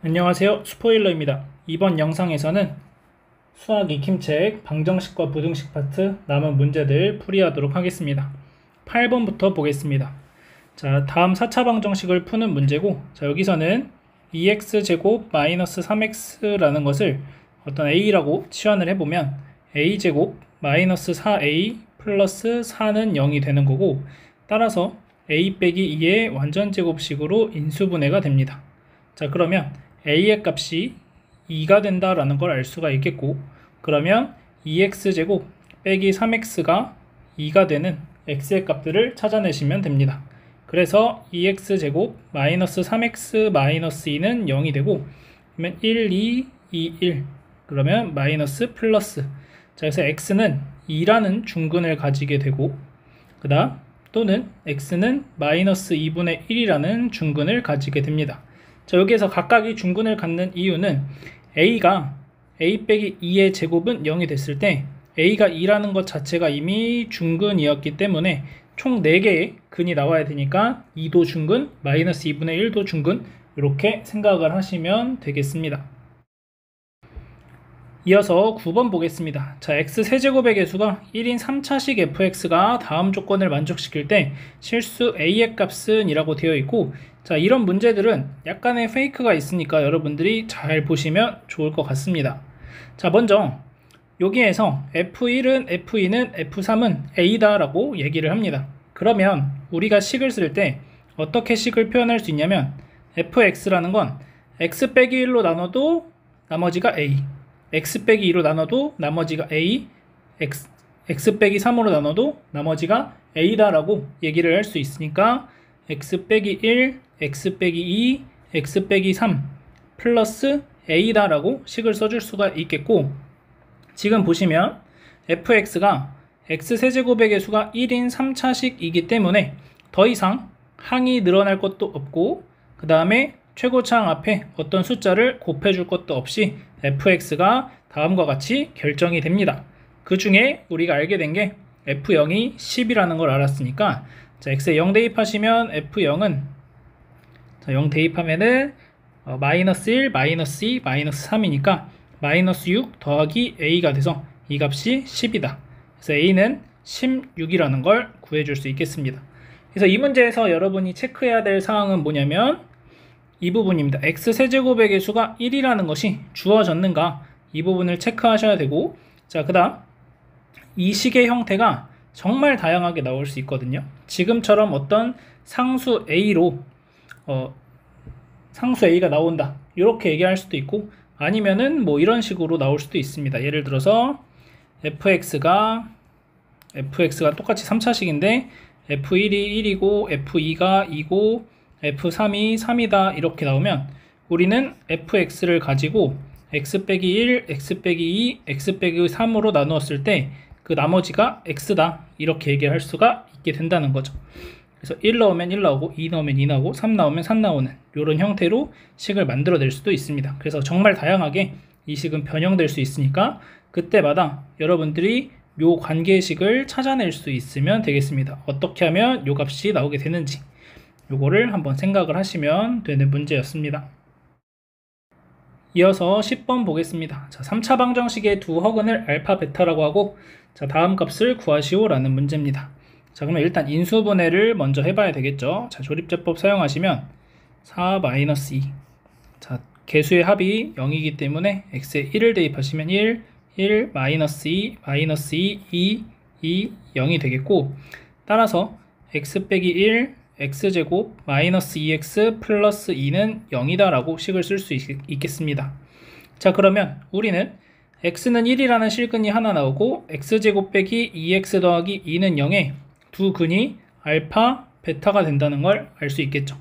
안녕하세요. 스포일러입니다. 이번 영상에서는 수학 익힘책 방정식과 부등식 파트 남은 문제들 풀이하도록 하겠습니다. 8번부터 보겠습니다. 자, 다음 4차 방정식을 푸는 문제고, 자, 여기서는 2x제곱 마이너스 3x라는 것을 어떤 a라고 치환을 해보면 a제곱 마이너스 4a 플러스 4는 0이 되는 거고, 따라서 a 빼기 2의 완전제곱식으로 인수분해가 됩니다. 자, 그러면 a의 값이 2가 된다라는 걸 알 수가 있겠고, 그러면 2x제곱 빼기 3x가 2가 되는 x의 값들을 찾아내시면 됩니다. 그래서 2x제곱 마이너스 3x 마이너스 2는 0이 되고, 그러면 1, 2, 2, 1 그러면 마이너스 플러스. 자, 그래서 x는 2라는 중근을 가지게 되고, 그 다음 또는 x는 마이너스 2분의 1이라는 중근을 가지게 됩니다. 자, 여기에서 각각이 중근을 갖는 이유는 a가 a 빼기 2의 제곱은 0이 됐을 때 a가 2라는 것 자체가 이미 중근이었기 때문에 총 4개의 근이 나와야 되니까 2도 중근, 마이너스 2분의 1도 중근, 이렇게 생각을 하시면 되겠습니다. 이어서 9번 보겠습니다. 자, x세제곱의 개수가 1인 3차식 fx가 다음 조건을 만족시킬 때 실수 a의 값은 이라고 되어 있고, 자, 이런 문제들은 약간의 페이크가 있으니까 여러분들이 잘 보시면 좋을 것 같습니다. 자, 먼저 여기에서 f1은 f2는 f3은 a다 라고 얘기를 합니다. 그러면 우리가 식을 쓸 때 어떻게 식을 표현할 수 있냐면 fx라는 건 x 빼기 1로 나눠도 나머지가 a, x 빼기 2로 나눠도 나머지가 a, x 빼기 3으로 나눠도 나머지가 a다 라고 얘기를 할 수 있으니까 x 빼기 1, x 빼기 2, x 빼기 3 플러스 a다 라고 식을 써줄 수가 있겠고, 지금 보시면 fx가 x세제곱의 개수가 1인 3차식이기 때문에 더 이상 항이 늘어날 것도 없고, 그 다음에 최고차항 앞에 어떤 숫자를 곱해줄 것도 없이 fx가 다음과 같이 결정이 됩니다. 그 중에 우리가 알게 된 게 f0이 10이라는 걸 알았으니까, 자, x에 0 대입하시면 f0은, 자, 0 대입하면은 마이너스 1, 마이너스 2, 마이너스 3이니까 마이너스 6 더하기 a가 돼서 이 값이 10이다. 그래서 a는 16이라는 걸 구해줄 수 있겠습니다. 그래서 이 문제에서 여러분이 체크해야 될 사항은 뭐냐면 이 부분입니다. x세제곱의 개수가 1이라는 것이 주어졌는가, 이 부분을 체크하셔야 되고, 자, 그 다음 이 식의 형태가 정말 다양하게 나올 수 있거든요. 지금처럼 어떤 상수 a로 상수 a가 나온다 이렇게 얘기할 수도 있고, 아니면은 뭐 이런 식으로 나올 수도 있습니다. 예를 들어서 fx가 똑같이 3차식인데 f1이 1이고 f2가 2고 f3이 3이다 이렇게 나오면 우리는 fx를 가지고 x 빼기 1, x 빼기 2, x 빼기 3으로 나누었을 때 그 나머지가 x다 이렇게 얘기할 수가 있게 된다는 거죠. 그래서 1 넣으면 1 나오고 2 넣으면 2 나오고 3 나오면 3 나오는 이런 형태로 식을 만들어낼 수도 있습니다. 그래서 정말 다양하게 이 식은 변형될 수 있으니까 그때마다 여러분들이 요 관계식을 찾아낼 수 있으면 되겠습니다. 어떻게 하면 요 값이 나오게 되는지 요거를 한번 생각을 하시면 되는 문제였습니다. 이어서 10번 보겠습니다. 자, 3차 방정식의 두 허근을 알파 베타라고 하고, 자, 다음 값을 구하시오 라는 문제입니다. 자, 그러면 일단 인수분해를 먼저 해봐야 되겠죠. 자, 조립제법 사용하시면 4-2, 자, 개수의 합이 0이기 때문에 x에 1을 대입하시면 1, 1, 마이너스 2, 마이너스 2, 2, 2, 0이 되겠고, 따라서 x 빼기 1, x제곱 마이너스 2x 플러스 2는 0이다 라고 식을 쓸 수 있겠습니다. 자, 그러면 우리는 x는 1이라는 실근이 하나 나오고 x제곱 빼기 2x 더하기 2는 0에 두 근이 알파, 베타가 된다는 걸 알 수 있겠죠.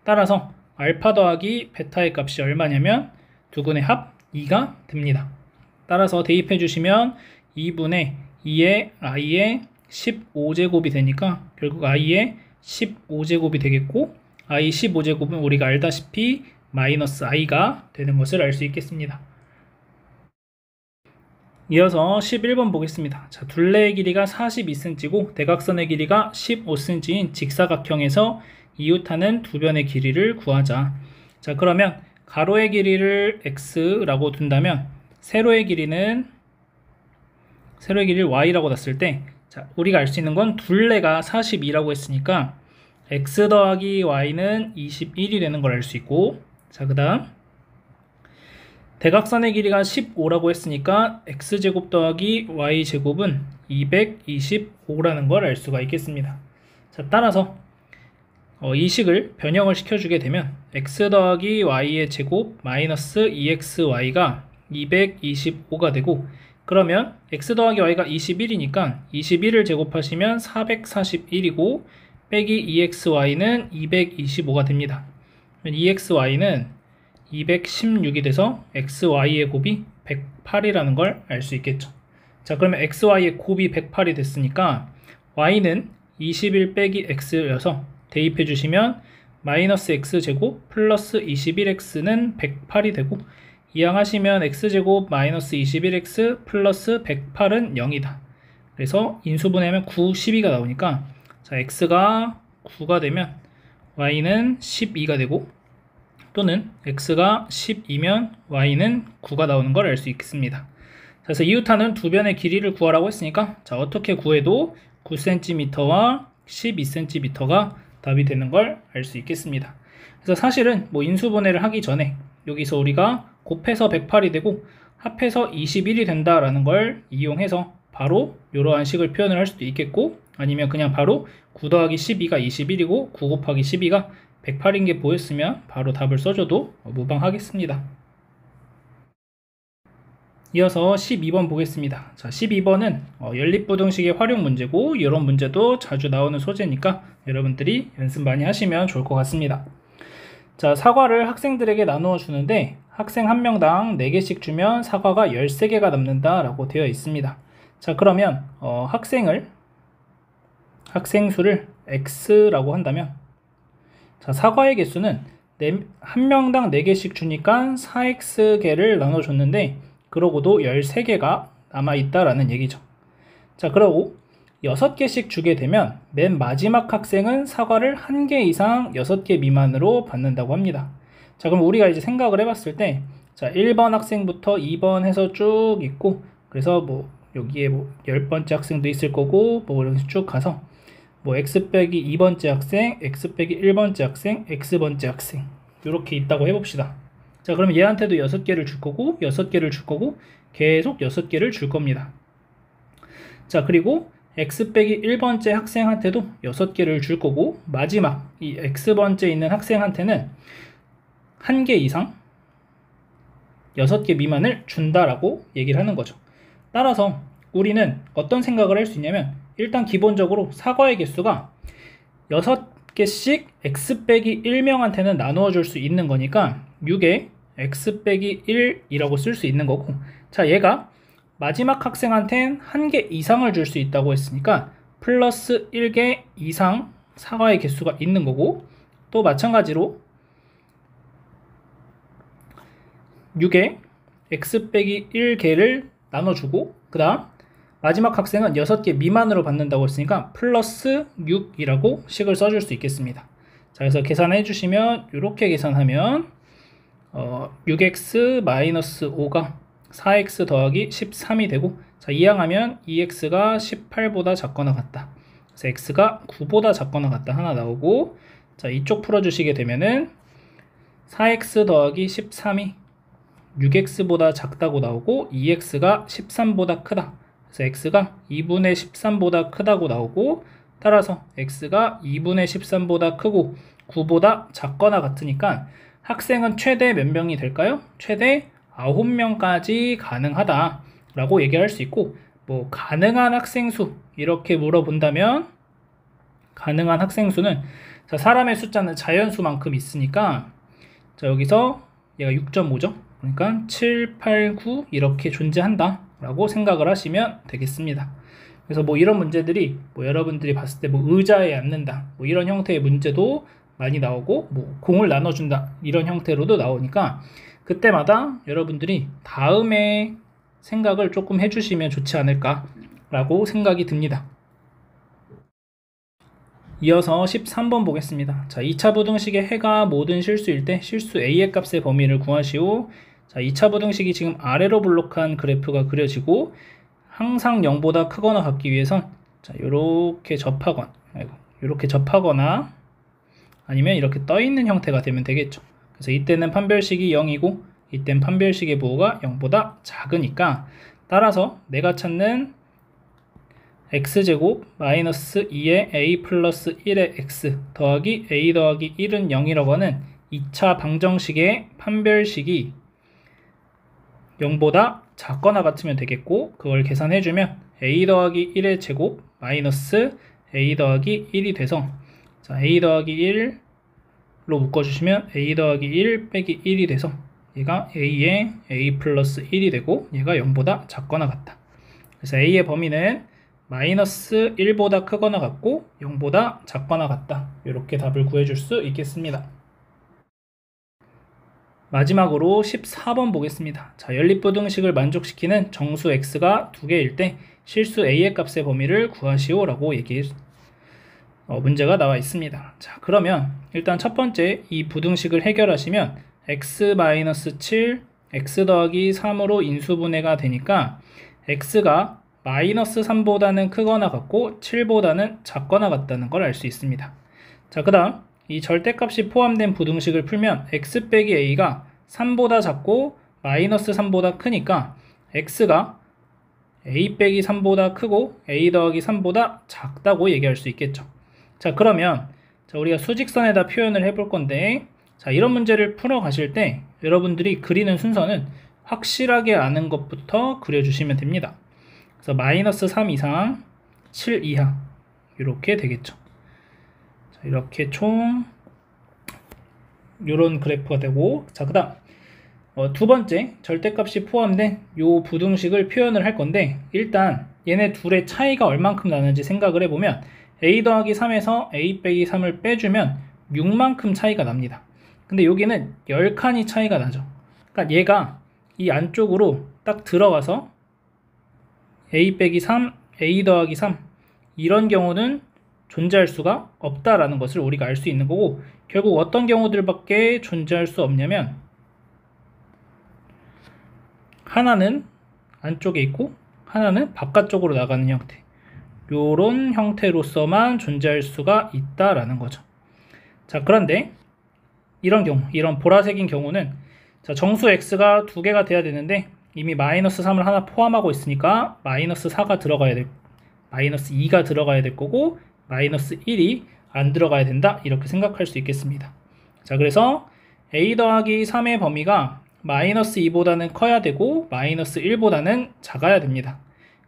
따라서 알파 더하기 베타의 값이 얼마냐면 두 근의 합 2가 됩니다. 따라서 대입해 주시면 2분의 2의 i의 15제곱이 되니까 결국 i의 15제곱이 되겠고, i 15제곱은 우리가 알다시피 마이너스 i가 되는 것을 알 수 있겠습니다. 이어서 11번 보겠습니다. 자, 둘레의 길이가 42cm고 대각선의 길이가 15cm인 직사각형에서 이웃하는 두 변의 길이를 구하자. 자, 그러면 가로의 길이를 x라고 둔다면 세로의 길이를 y라고 놨을 때, 자, 우리가 알 수 있는 건 둘레가 42라고 했으니까 x 더하기 y는 21이 되는 걸 알 수 있고, 자, 그 다음 대각선의 길이가 15라고 했으니까 x제곱 더하기 y제곱은 225라는 걸 알 수가 있겠습니다. 자, 따라서 이 식을 변형을 시켜주게 되면 x 더하기 y의 제곱 마이너스 2xy가 225가 되고, 그러면 x 더하기 y가 21이니까 21을 제곱하시면 441이고 빼기 2xy는 225가 됩니다. 2xy는 216이 돼서 xy의 곱이 108이라는 걸 알 수 있겠죠. 자, 그러면 xy의 곱이 108이 됐으니까 y는 21 빼기 x여서 대입해 주시면 마이너스 x제곱 플러스 21x는 108이 되고, 이항하시면 x제곱 마이너스 21x 플러스 108은 0이다. 그래서 인수분해하면 9, 12가 나오니까, 자, x가 9가 되면 y는 12가 되고, 또는 x가 12면 y는 9가 나오는 걸 알 수 있겠습니다. 그래서 이웃하는 두 변의 길이를 구하라고 했으니까, 자, 어떻게 구해도 9cm와 12cm가 답이 되는 걸 알 수 있겠습니다. 그래서 사실은 뭐 인수분해를 하기 전에 여기서 우리가 곱해서 108이 되고 합해서 21이 된다라는 걸 이용해서 바로 이러한 식을 표현을 할 수도 있겠고, 아니면 그냥 바로 9 더하기 12가 21이고 9 곱하기 12가 108인 게 보였으면 바로 답을 써줘도 무방하겠습니다. 이어서 12번 보겠습니다. 자, 12번은 연립부등식의 활용 문제고, 이런 문제도 자주 나오는 소재니까 여러분들이 연습 많이 하시면 좋을 것 같습니다. 자, 사과를 학생들에게 나누어 주는데 학생 한 명당 4개씩 주면 사과가 13개가 남는다 라고 되어 있습니다. 자, 그러면 학생 수를 x라고 한다면, 자, 사과의 개수는 한 명당 4개씩 주니까 4x개를 나눠줬는데 그러고도 13개가 남아있다라는 얘기죠. 자, 그러고 6개씩 주게 되면 맨 마지막 학생은 사과를 1개 이상 6개 미만으로 받는다고 합니다. 자, 그럼 우리가 이제 생각을 해봤을 때, 자, 1번 학생부터 2번 해서 쭉 있고, 그래서 뭐 여기에 뭐 10번째 학생도 있을 거고, 뭐 이렇게 쭉 가서 뭐 x 빼기 2번째 학생, x 빼기 1번째 학생, x번째 학생 이렇게 있다고 해봅시다. 자, 그러면 얘한테도 6개를 줄 거고 6개를 줄 거고 계속 6개를 줄 겁니다. 자, 그리고 x 빼기 1번째 학생한테도 6개를 줄 거고, 마지막 이 x번째 있는 학생한테는 1개 이상 6개 미만을 준다라고 얘기를 하는 거죠. 따라서 우리는 어떤 생각을 할 수 있냐면, 일단 기본적으로 사과의 개수가 6개씩 x 빼기 1명한테는 나누어 줄 수 있는 거니까 6에 x 빼기 1이라고 쓸 수 있는 거고, 자, 얘가 마지막 학생한테는 1개 이상을 줄 수 있다고 했으니까 플러스 1개 이상 사과의 개수가 있는 거고, 또 마찬가지로 6에 x 빼기 1개를 나눠주고, 그 다음 마지막 학생은 6개 미만으로 받는다고 했으니까 플러스 6이라고 식을 써줄 수 있겠습니다. 자, 그래서 계산해 주시면 이렇게 계산하면 6x 마이너스 5가 4x 더하기 13이 되고, 자, 이항하면 2x가 18보다 작거나 같다. 그래서 x가 9보다 작거나 같다 하나 나오고, 자, 이쪽 풀어주시게 되면은 4x 더하기 13이 6x보다 작다고 나오고 2x가 13보다 크다. 그래서 x가 2분의 13보다 크다고 나오고, 따라서 x가 2분의 13보다 크고 9보다 작거나 같으니까 학생은 최대 몇 명이 될까요? 최대 9명까지 가능하다 라고 얘기할 수 있고, 뭐 가능한 학생 수 이렇게 물어본다면 가능한 학생 수는, 자, 사람의 숫자는 자연수만큼 있으니까, 자, 여기서 얘가 6.5죠. 그러니까 7, 8, 9 이렇게 존재한다 라고 생각을 하시면 되겠습니다. 그래서 뭐 이런 문제들이 뭐 여러분들이 봤을 때 뭐 의자에 앉는다 뭐 이런 형태의 문제도 많이 나오고, 뭐 공을 나눠준다 이런 형태로도 나오니까 그때마다 여러분들이 다음에 생각을 조금 해주시면 좋지 않을까 라고 생각이 듭니다. 이어서 13번 보겠습니다. 자, 2차 부등식의 해가 모든 실수일 때 실수 a의 값의 범위를 구하시오. 자, 2차 부등식이 지금 아래로 블록한 그래프가 그려지고 항상 0보다 크거나 같기 위해선 자, 요렇게 접하거나 아니면 이렇게 떠 있는 형태가 되면 되겠죠. 그래서 이때는 판별식이 0이고 이때는 판별식의 부호가 0보다 작으니까 따라서 내가 찾는 x제곱 마이너스 2의 a 플러스 1의 x 더하기 a 더하기 1은 0이라고 하는 2차 방정식의 판별식이 0보다 작거나 같으면 되겠고, 그걸 계산해주면 a 더하기 1의 제곱 마이너스 a 더하기 1이 돼서 자, a 더하기 1로 묶어주시면 a 더하기 1 빼기 1이 돼서 얘가 a의 a 플러스 1이 되고 얘가 0보다 작거나 같다. 그래서 a의 범위는 마이너스 1보다 크거나 같고 0보다 작거나 같다. 이렇게 답을 구해줄 수 있겠습니다. 마지막으로 14번 보겠습니다. 자, 연립부등식을 만족시키는 정수 x가 2개일 때 실수 a의 값의 범위를 구하시오 라고 문제가 나와 있습니다. 자, 그러면 일단 첫 번째 이 부등식을 해결하시면 x-7 x 더하기 3으로 인수분해가 되니까 x가 마이너스 3보다는 크거나 같고 7보다는 작거나 같다는 걸 알 수 있습니다. 자, 그 다음 이 절대값이 포함된 부등식을 풀면 x 빼기 a가 3보다 작고 마이너스 3보다 크니까 x가 a 빼기 3보다 크고 a 더하기 3보다 작다고 얘기할 수 있겠죠. 자, 그러면 우리가 수직선에다 표현을 해볼 건데, 자, 이런 문제를 풀어 가실 때 여러분들이 그리는 순서는 확실하게 아는 것부터 그려주시면 됩니다. 그래서 마이너스 3 이상 7 이하 이렇게 되겠죠. 자, 이렇게 총 요런 그래프가 되고, 자, 그 다음 두 번째 절대값이 포함된 요 부등식을 표현을 할 건데, 일단 얘네 둘의 차이가 얼만큼 나는지 생각을 해보면 a 더하기 3에서 a 빼기 3을 빼주면 6만큼 차이가 납니다. 근데 여기는 10칸이 차이가 나죠. 그러니까 얘가 이 안쪽으로 딱 들어가서 a 빼기 3, a 더하기 3 이런 경우는 존재할 수가 없다라는 것을 우리가 알 수 있는 거고, 결국 어떤 경우들밖에 존재할 수 없냐면 하나는 안쪽에 있고 하나는 바깥쪽으로 나가는 형태, 요런 형태로서만 존재할 수가 있다라는 거죠. 자, 그런데 이런 경우, 이런 보라색인 경우는 자, 정수 x가 2개가 돼야 되는데 이미 마이너스 3을 하나 포함하고 있으니까 마이너스 4가 들어가야 될, 마이너스 2가 들어가야 될 거고 마이너스 1이 안 들어가야 된다, 이렇게 생각할 수 있겠습니다. 자, 그래서 a 더하기 3의 범위가 마이너스 2보다는 커야 되고 마이너스 1보다는 작아야 됩니다.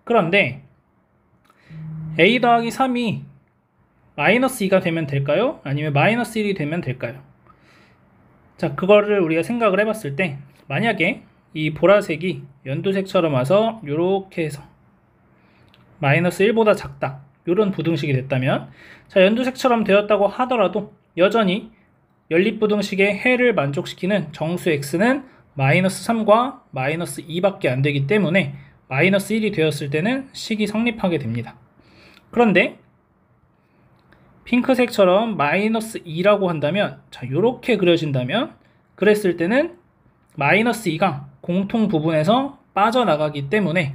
그런데 a 더하기 3이 마이너스 2가 되면 될까요? 아니면 마이너스 1이 되면 될까요? 자, 그거를 우리가 생각을 해봤을 때 만약에 이 보라색이 연두색처럼 와서 이렇게 해서 마이너스 1보다 작다, 이런 부등식이 됐다면, 자, 연두색처럼 되었다고 하더라도 여전히 연립부등식의 해를 만족시키는 정수 x는 마이너스 3과 마이너스 2밖에 안 되기 때문에 마이너스 1이 되었을 때는 식이 성립하게 됩니다. 그런데 핑크색처럼 마이너스 2라고 한다면, 자, 이렇게 그려진다면, 그랬을 때는 마이너스 2가 공통 부분에서 빠져나가기 때문에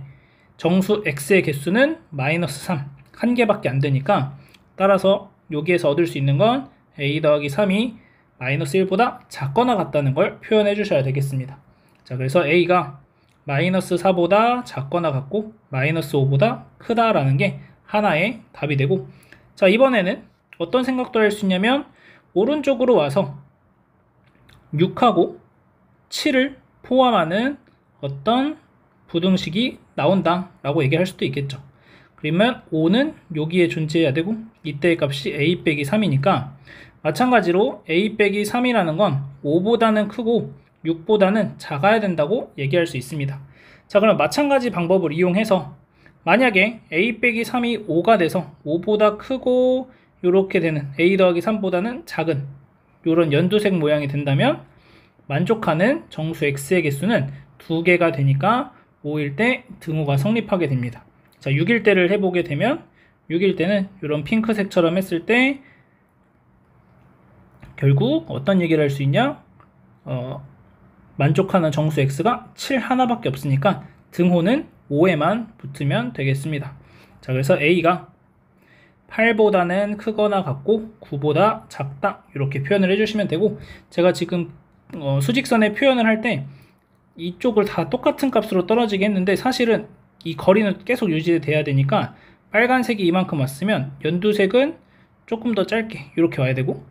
정수 x의 개수는 마이너스 3, 한 개밖에 안 되니까, 따라서 여기에서 얻을 수 있는 건 a 더하기 3이 마이너스 1보다 작거나 같다는 걸 표현해 주셔야 되겠습니다. 자, 그래서 a가 마이너스 4보다 작거나 같고 마이너스 5보다 크다라는 게 하나의 답이 되고, 자, 이번에는 어떤 생각도 할 수 있냐면 오른쪽으로 와서 6하고 7을 포함하는 어떤 부등식이 나온다 라고 얘기할 수도 있겠죠. 그러면 5는 여기에 존재해야 되고 이때의 값이 a 빼기 3이니까 마찬가지로 a 빼기 3이라는 건 5보다는 크고 6보다는 작아야 된다고 얘기할 수 있습니다. 자, 그럼 마찬가지 방법을 이용해서 만약에 a 빼기 3이 5가 돼서 5보다 크고 이렇게 되는 a 더하기 3보다는 작은 이런 연두색 모양이 된다면 만족하는 정수 x의 개수는 2개가 되니까 5일 때 등호가 성립하게 됩니다. 자, 6일 때를 해보게 되면 6일 때는 이런 핑크색처럼 했을 때 결국 어떤 얘기를 할 수 있냐? 만족하는 정수 x가 7 하나밖에 없으니까 등호는 5에만 붙으면 되겠습니다. 자, 그래서 a가 8보다는 크거나 같고 9보다 작다 이렇게 표현을 해주시면 되고, 제가 지금 수직선에 표현을 할 때 이쪽을 다 똑같은 값으로 떨어지게 했는데 사실은 이 거리는 계속 유지돼야 되니까 빨간색이 이만큼 왔으면 연두색은 조금 더 짧게 이렇게 와야 되고,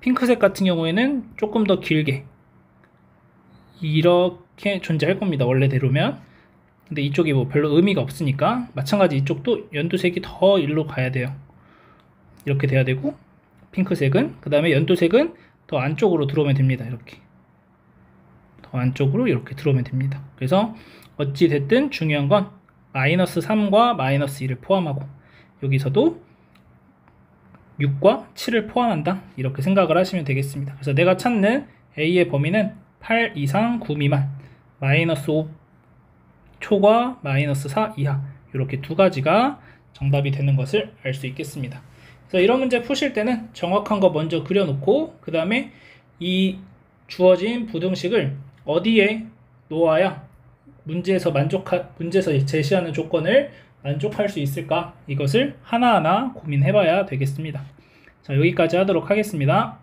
핑크색 같은 경우에는 조금 더 길게 이렇게 존재할 겁니다, 원래대로면. 근데 이쪽이 뭐 별로 의미가 없으니까 마찬가지 이쪽도 연두색이 더 일로 가야 돼요. 이렇게 돼야 되고, 핑크색은, 그 다음에 연두색은 더 안쪽으로 들어오면 됩니다. 이렇게 더 안쪽으로 이렇게 들어오면 됩니다. 그래서 어찌 됐든 중요한 건 마이너스 3과 마이너스 2를 포함하고 여기서도 6과 7을 포함한다 이렇게 생각을 하시면 되겠습니다. 그래서 내가 찾는 A의 범위는 8 이상 9 미만, 마이너스 5 초과 마이너스 4 이하 이렇게 두 가지가 정답이 되는 것을 알 수 있겠습니다. 그래서 이런 문제 푸실 때는 정확한 거 먼저 그려놓고 그 다음에 이 주어진 부등식을 어디에 놓아야 문제에서 제시하는 조건을 만족할 수 있을까, 이것을 하나하나 고민해봐야 되겠습니다. 자, 여기까지 하도록 하겠습니다.